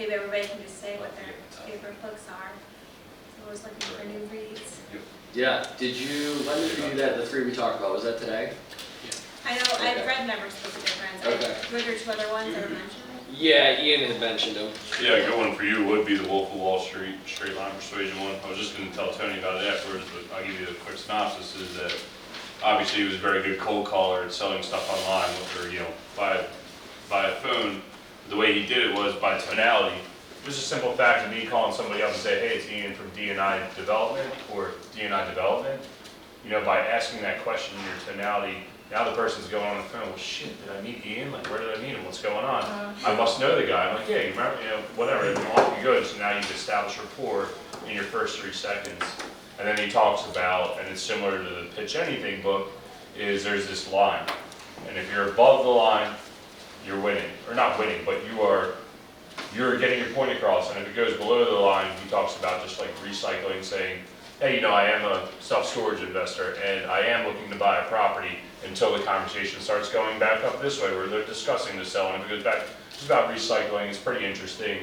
maybe everybody can just say what their favorite books are. So I was looking for new reads. Yeah, when did you do that, the 3 we talked about, was that today? I know, Okay. I've read Never Spoke of Difference. Okay. Were there 2 other ones that were mentioned? Yeah, Ian had mentioned them. Yeah, a good one for you would be the Wolf of Wall Street, Straight Line Persuasion one. I was just gonna tell Tony about it afterwards, but I'll give you a quick synopsis, is that obviously he was a very good cold caller at selling stuff online, or, by phone. The way he did it was by tonality. Just a simple fact of me calling somebody up and say, hey, it's Ian from D&I Development, or D&I Development. By asking that question in your tonality, now the person's going on the phone, well, shit, did I meet Ian? Like, where did I meet him? What's going on? I must know the guy. I'm like, yeah, you remember, whatever, and off you go. So now you've established rapport in your first 3 seconds. And then he talks about, and it's similar to the Pitch Anything book, is there's this line. And if you're above the line, you're winning. Or not winning, but you're getting your point across. And if it goes below the line, he talks about just like recycling, saying, hey, I am a self-storage investor, and I am looking to buy a property, until the conversation starts going back up this way, where they're discussing the sell, and if it goes back, it's about recycling. It's pretty interesting.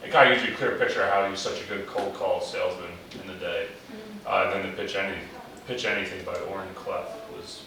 It kind of gives you a clear picture of how he was such a good cold call salesman in the day. And then the Pitch Anything by Oren Clef was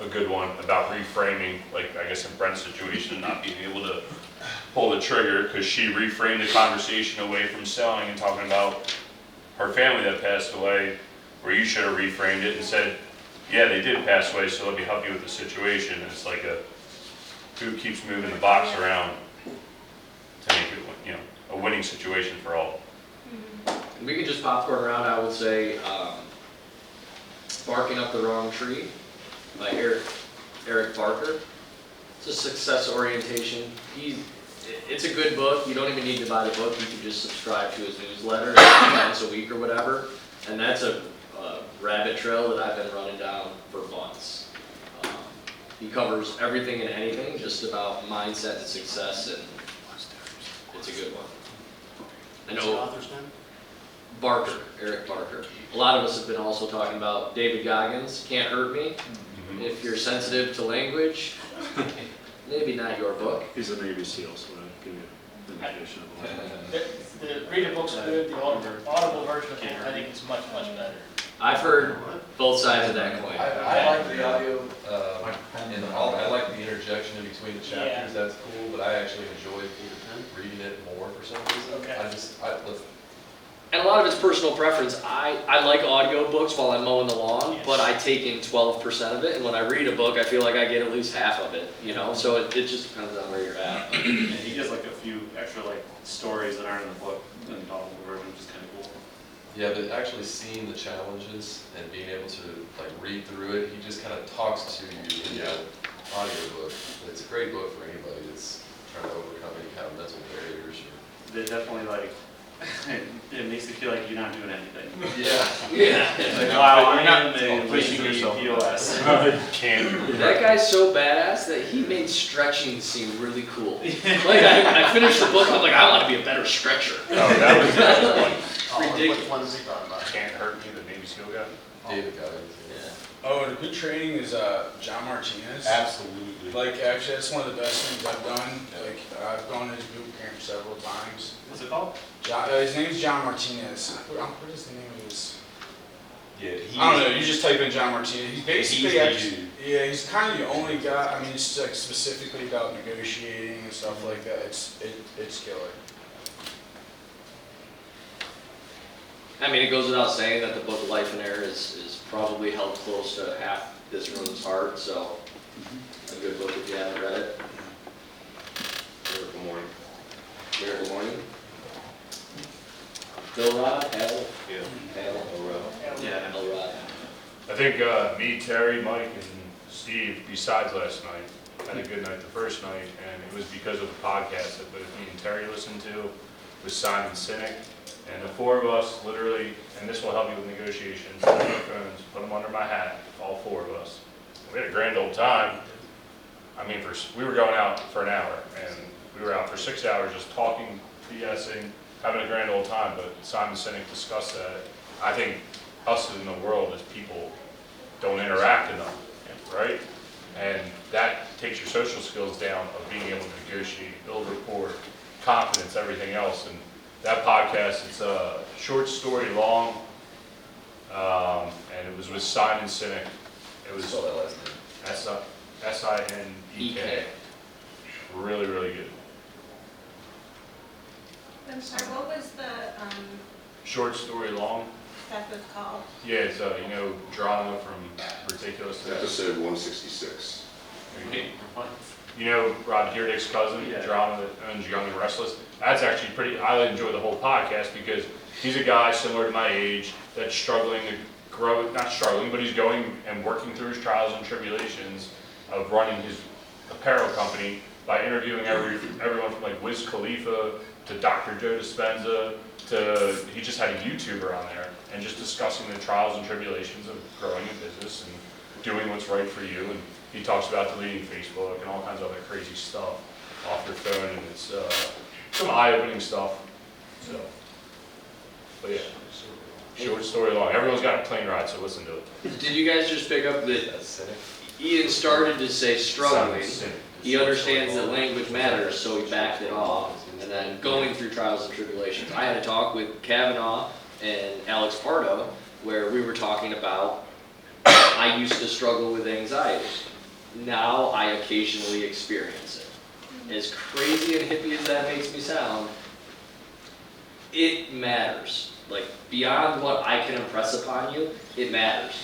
a good one about reframing, like I guess in Brent's situation, not being able to pull the trigger, because she reframed the conversation away from selling and talking about her family that passed away, where you should have reframed it and said, yeah, they did pass away, so let me help you with the situation. And it's like who keeps moving the box around to make it, a winning situation for all. We could just popcorn around, I would say, Barking Up the Wrong Tree by Eric Barker. It's a success orientation. It's a good book. You don't even need to buy the book. You can just subscribe to his newsletter once a week or whatever. And that's a rabbit trail that I've been running down for months. He covers everything and anything, just about mindset and success, and it's a good one. I What's the know author's name? Barker, Eric Barker. A lot of us have been also talking about David Goggins, Can't Hurt Me. If you're sensitive to language, maybe not your book. He's a Navy SEAL, so I give you an indication of what. The read book's good, the audible version of it, I think it's much, much better. I've heard both sides of that coin. I like the audio, I like the interjection in between the chapters, that's cool, but I actually enjoyed reading it more for some reason. Okay. And a lot of it's personal preference. I like audio books while I'm mowing the lawn, Yes. but I take in 12% of it, and when I read a book, I feel like I get at least half of it, So it just depends on where you're at. And he does like a few extra stories that aren't in the book in the audible version, which is kind of cool. Yeah, but actually seeing the challenges and being able to read through it, he just kind of talks to you in the audiobook. It's a great book for anybody that's trying to overcome any kind of mental barriers. They definitely it makes you feel like you're not doing anything. Yeah. Wow, I am a pushing POS. That guy's so badass that he made stretching seem really cool. I finished the book, I'm like, I want to be a better stretcher. Oh, that was Ridiculous. Which one is he talking about? Can't Hurt Me, the Navy SEAL guy. David Goggins. Oh, the good training is John Martinez. Absolutely. Actually, that's one of the best things I've done. I've gone to his boot camp several times. What's it called? His name's John Martinez. What is the name of his? Yeah, I don't know. You just type in John Martinez. He's basically He's the actually, dude. yeah, he's kind of the only guy. I mean, it's specifically about negotiating and stuff like that. It's killer. I mean, it goes without saying that the book Life and Air is probably held close to half this room's heart, so a good book if you haven't read it. Miracle Morning. Miracle Morning. Elrod? Yeah. Elrod. I think me, Terry, Mike, and Steve, besides last night, had a good night the first night, and it was because of the podcast that both me and Terry listened to with Simon Sinek. And the 4 of us literally, and this will help you with negotiations, took our phones, put them under my hat, all 4 of us. We had a grand old time. I mean, we were going out for an hour, and we were out for 6 hours just talking, BSing, having a grand old time, but Simon Sinek discussed that. I think us in the world as people don't interact enough, right? And that takes your social skills down of being able to negotiate, build rapport, confidence, everything else. And that podcast, it's a short story long, and it was with Simon Sinek. It I was saw that last name. Sinek. Really, really good. I'm sorry, what was the, Short story long. that was called? Yeah, it's, Drama from Ridiculous. Episode 166. You know Rob Dyrdek's cousin, Yeah. Drama that owns Young and Restless? That's actually pretty, I enjoy the whole podcast because he's a guy similar to my age that's struggling to grow, not struggling, but he's going and working through his trials and tribulations of running his apparel company by interviewing everyone from like Wiz Khalifa to Dr. Joe Dispenza to, he just had a YouTuber on there and just discussing the trials and tribulations of growing a business and doing what's right for you. And he talks about deleting Facebook and all kinds of other crazy stuff off your phone, and it's some eye-opening stuff. So, but yeah, short story long. Everyone's got a plane ride, so listen to it. Did you guys just pick up that That's Sinek. Ian started to say struggling? Simon Sinek. He understands that language matters, so he backed it off. And then going through trials and tribulations. I had a talk with Kavanaugh and Alex Pardo where we were talking about I used to struggle with anxiety. Now I occasionally experience it. As crazy and hippie as that makes me sound, it matters. Like, beyond what I can impress upon you, it matters.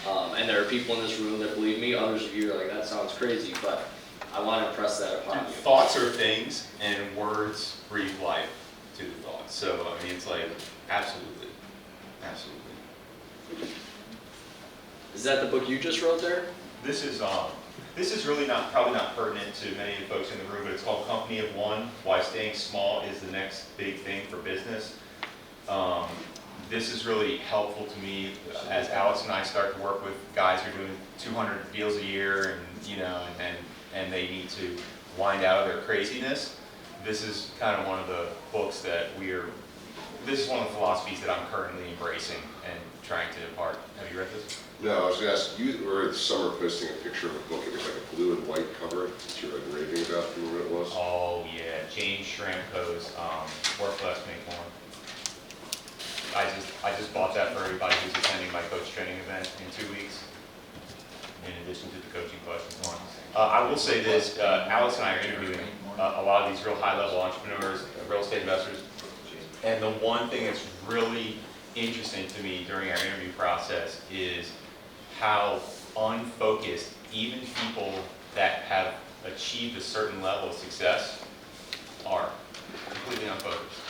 And there are people in this room that believe me, others of you are like, that sounds crazy, but I want to impress that upon you. Thoughts are things, and words breathe life to the thoughts. So, I mean, it's like, absolutely, absolutely. Is that the book you just wrote there? This is really probably not pertinent to many of the folks in the room, but it's called Company of One, Why Staying Small is the Next Big Thing for Business. This is really helpful to me as Alex and I start to work with guys who are doing 200 deals a year and they need to wind out of their craziness. This is kind of one of the books that this is one of the philosophies that I'm currently embracing and trying to impart. Have you read this? No, I was going to ask, you were this summer posting a picture of a book. It was like a blue and white cover that you were like raving about. Do you remember what it was? Oh yeah, James Schramko's Work Less, Make More. I just bought that for everybody who's attending my coach training event in 2 weeks, in addition to the coaching questions one. I will say this, Alex and I are interviewing a lot of these real high-level entrepreneurs, real estate investors, and the one thing that's really interesting to me during our interview process is how unfocused even people that have achieved a certain level of success are, completely unfocused.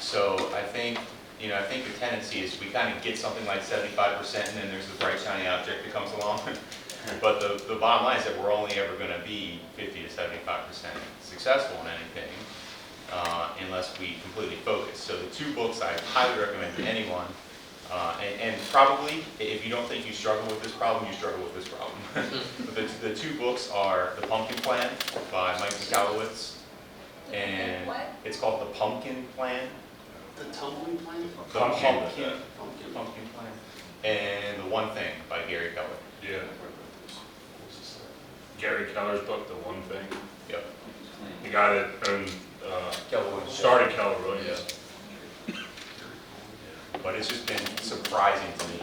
So I think the tendency is we kind of get something like 75% and then there's the bright shiny object that comes along. But the bottom line is that we're only ever going to be 50 to 75% successful in anything unless we completely focus. So the two books I highly recommend to anyone, and probably if you don't think you struggle with this problem, you struggle with this problem. But the two books are The Pumpkin Plan by Mike Miskalowicz, and it's called The Pumpkin Plan. The tumbling plan? The Pumpkin Plan. And The One Thing by Gary Keller. Yeah. Gary Keller's book, The One Thing. Yep. The guy that owned, Keller Williams. started Keller Williams. But it's just been surprising to me.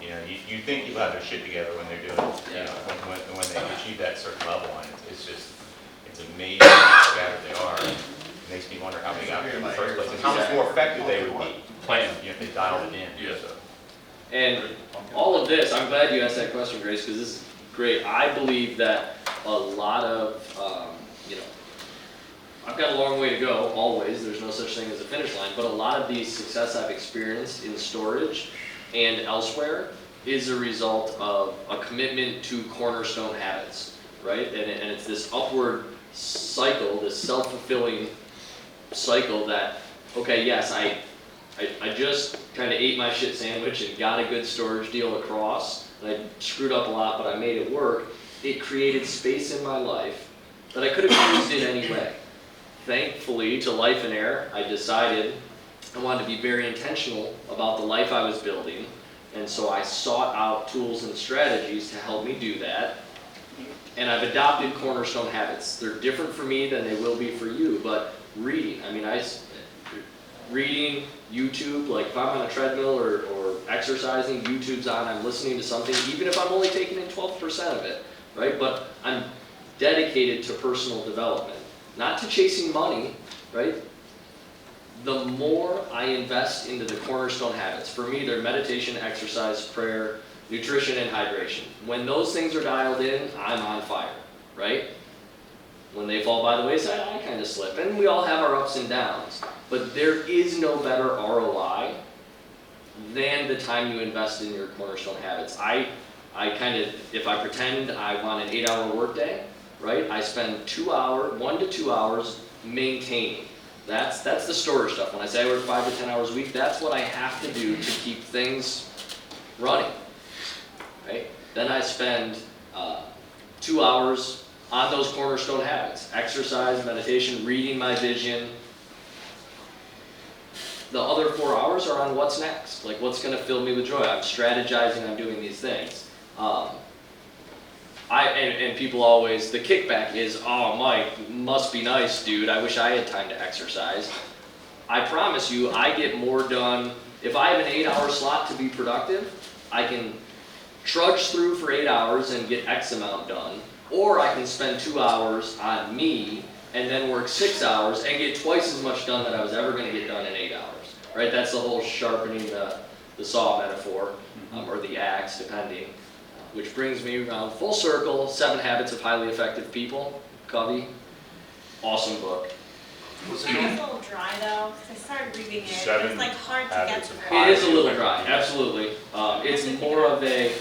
You know, you think people have their shit together when they're doing it. You know, when they achieve that certain level, and it's amazing how scattered they are. It makes me wonder how they got there in the first place and how much more effective they would be if they dialed it in. Yes. And all of this, I'm glad you asked that question, Grace, because this is great. I believe that a lot of, I've got a long way to go, always. There's no such thing as a finish line. But a lot of the success I've experienced in storage and elsewhere is a result of a commitment to cornerstone habits, right? And it's this upward cycle, this self-fulfilling cycle that, okay, yes, I just kind of ate my shit sandwich and got a good storage deal across. And I screwed up a lot, but I made it work. It created space in my life that I could have used in any way. Thankfully, to Life and Air, I decided I wanted to be very intentional about the life I was building. And so I sought out tools and strategies to help me do that. And I've adopted cornerstone habits. They're different for me than they will be for you, but reading, I mean, reading, YouTube, like if I'm on a treadmill or exercising, YouTube's on, I'm listening to something, even if I'm only taking in 12% of it, right? But I'm dedicated to personal development, not to chasing money, right? The more I invest into the cornerstone habits, for me, they're meditation, exercise, prayer, nutrition, and hydration. When those things are dialed in, I'm on fire, right? When they fall by the wayside, I kind of slip. And we all have our ups and downs. But there is no better ROI than the time you invest in your cornerstone habits. I kind of, if I pretend I want an 8-hour workday, right? I spend 1 to 2 hours maintaining. That's the storage stuff. When I say I work 5 to 10 hours a week, that's what I have to do to keep things running. Right? Then I spend 2 hours on those cornerstone habits. Exercise, meditation, reading my vision. The other 4 hours are on what's next. Like what's going to fill me with joy. I'm strategizing, I'm doing these things. And people always, the kickback is, oh Mike, must be nice dude, I wish I had time to exercise. I promise you, I get more done. If I have an 8-hour slot to be productive, I can trudge through for 8 hours and get X amount done, or I can spend 2 hours on me and then work 6 hours and get twice as much done that I was ever going to get done in 8 hours, right? That's the whole sharpening the saw metaphor, or the axe, depending. Which brings me around full circle, 7 Habits of Highly Effective People, Covey. Awesome book. It's a little dry though, 'cause I started reading it, 7 it's like hard to get Habits of through. It is a little dry, absolutely. It's more of a,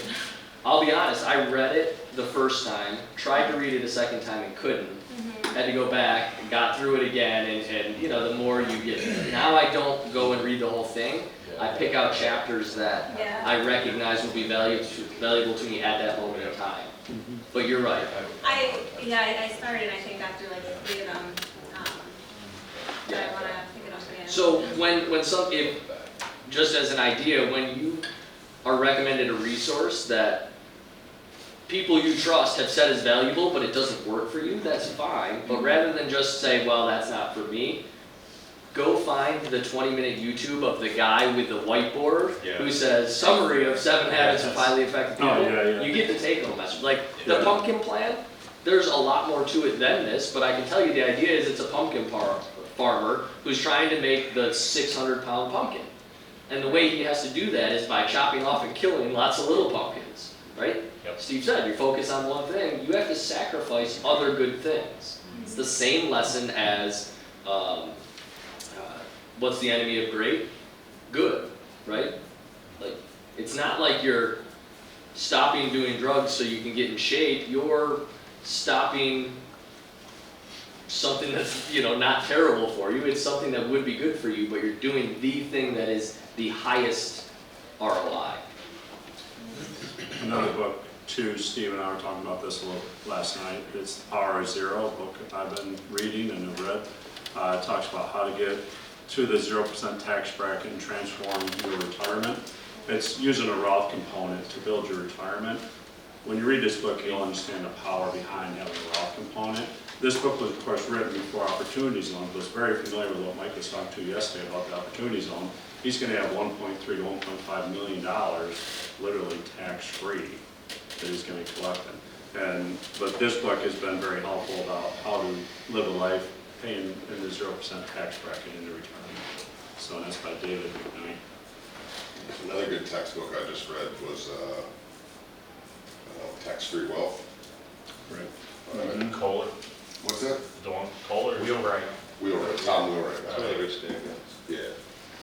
I'll be honest, I read it the first time, tried to read it a second time and couldn't. Had to go back, got through it again, and you know, the more you get, now I don't go and read the whole thing. I pick out chapters that Yeah. I recognize will be valuable to me at that moment in time. But you're right. I started, I think, after like 3 of them, but I wanna pick it up again. So if, just as an idea, when you are recommended a resource that people you trust have said is valuable, but it doesn't work for you, that's fine. But rather than just say, well, that's not for me, go find the 20-minute YouTube of the guy with the whiteboard who says, summary of 7 habits of highly effective people. Oh, yeah. You get the take-home message. Like the Yeah. pumpkin plan, there's a lot more to it than this, but I can tell you the idea is it's a pumpkin farmer who's trying to make the 600-pound pumpkin. And the way he has to do that is by chopping off and killing lots of little pumpkins, right? Yep. Steve said, you focus on one thing, you have to sacrifice other good things. It's the same lesson as, what's the enemy of great? Good, right? Like, it's not like you're stopping doing drugs so you can get in shape, you're stopping something that's, not terrible for you, it's something that would be good for you, but you're doing the thing that is the highest ROI. Another book too, Steve and I were talking about this a little last night. It's The Power of Zero, a book I've been reading and have read. It talks about how to get to the 0% tax bracket and transform your retirement. It's using a Roth component to build your retirement. When you read this book, you'll understand the power behind having a Roth component. This book was, of course, written before Opportunity Zone, but it's very familiar with what Mike was talking to yesterday about the Opportunity Zone. He's going to have $1.3 to $1.5 million literally tax-free that he's going to be collecting. But this book has been very helpful about how to live a life paying in the 0% tax bracket in the retirement. So that's by David McKnight. Another good textbook I just read was Tax-Free Wealth. Right. Kohler, What's that? Dawn Kohler. Wheelwright.